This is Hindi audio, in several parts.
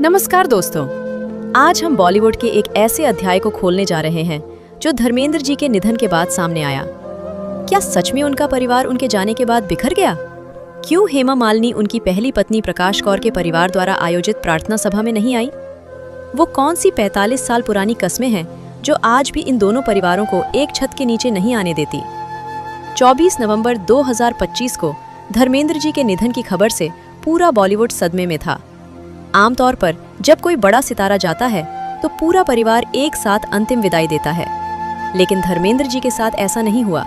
नमस्कार दोस्तों, आज हम बॉलीवुड के एक ऐसे अध्याय को खोलने जा रहे हैं जो धर्मेंद्र जी के निधन के बाद सामने आया। क्या सच में उनका परिवार उनके जाने के बाद बिखर गया? क्यों हेमा मालिनी उनकी पहली पत्नी प्रकाश कौर के परिवार द्वारा आयोजित प्रार्थना सभा में नहीं आई? वो कौन सी 45 साल पुरानी कस्में हैं जो आज भी इन दोनों परिवारों को एक छत के नीचे नहीं आने देती? 24 नवंबर 2025 को धर्मेंद्र जी के निधन की खबर से पूरा बॉलीवुड सदमे में था। आमतौर पर जब कोई बड़ा सितारा जाता है तो पूरा परिवार एक साथ अंतिम विदाई देता है, लेकिन धर्मेंद्र जी के साथ ऐसा नहीं हुआ।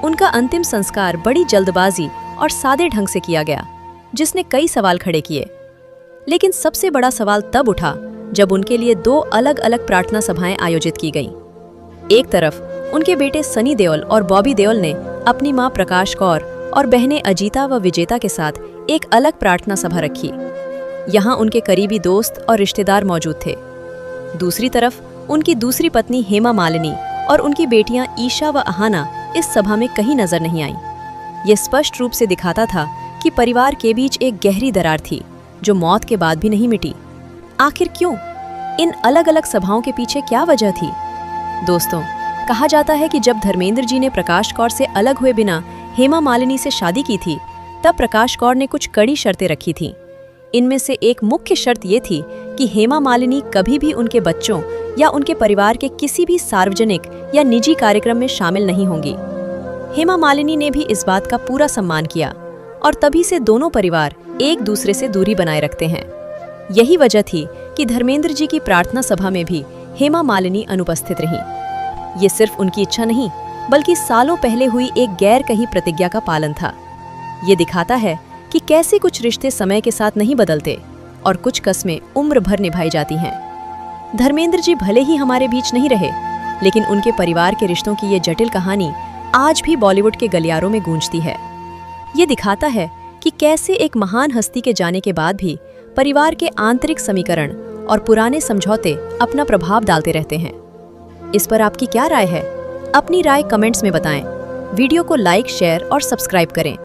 उनका अंतिम संस्कार बड़ी जल्दबाजी और सादे ढंग से किया गया, जिसने कई सवाल खड़े किए। लेकिन सबसे बड़ा सवाल तब उठा जब उनके लिए दो अलग अलग प्रार्थना सभाएं आयोजित की गईं। एक तरफ उनके बेटे सनी देओल और बॉबी देओल ने अपनी मां प्रकाश कौर और बहनें अजीता व विजेता के साथ एक अलग प्रार्थना सभा रखी। यहाँ उनके करीबी दोस्त और रिश्तेदार मौजूद थे। दूसरी तरफ उनकी दूसरी पत्नी हेमा मालिनी और उनकी बेटियां ईशा व अहाना इस सभा में कहीं नजर नहीं आईं। ये स्पष्ट रूप से दिखाता था कि परिवार के बीच एक गहरी दरार थी जो मौत के बाद भी नहीं मिटी। आखिर क्यों? इन अलग अलग सभाओं के पीछे क्या वजह थी? दोस्तों, कहा जाता है कि जब धर्मेंद्र जी ने प्रकाश कौर से अलग हुए बिना हेमा मालिनी से शादी की थी, तब प्रकाश कौर ने कुछ कड़ी शर्तें रखी थीं। इनमें से एक मुख्य शर्त ये थी कि हेमा मालिनी कभी भी उनके बच्चों या उनके परिवार के किसी भी सार्वजनिक या निजी कार्यक्रम में शामिल नहीं होंगी। हेमा मालिनी ने भी इस बात का पूरा सम्मान किया और तभी से दोनों परिवार एक दूसरे से दूरी बनाए रखते हैं। यही वजह थी कि धर्मेंद्र जी की प्रार्थना सभा में भी हेमा मालिनी अनुपस्थित रहीं। ये सिर्फ उनकी इच्छा नहीं, बल्कि सालों पहले हुई एक गैर कही प्रतिज्ञा का पालन था। ये दिखाता है कि कैसे कुछ रिश्ते समय के साथ नहीं बदलते और कुछ कस्में उम्र भर निभाई जाती हैं। धर्मेंद्र जी भले ही हमारे बीच नहीं रहे, लेकिन उनके परिवार के रिश्तों की ये जटिल कहानी आज भी बॉलीवुड के गलियारों में गूंजती है। ये दिखाता है कि कैसे एक महान हस्ती के जाने के बाद भी परिवार के आंतरिक समीकरण और पुराने समझौते अपना प्रभाव डालते रहते हैं। इस पर आपकी क्या राय है? अपनी राय कमेंट्स में बताएं। वीडियो को लाइक, शेयर और सब्सक्राइब करें।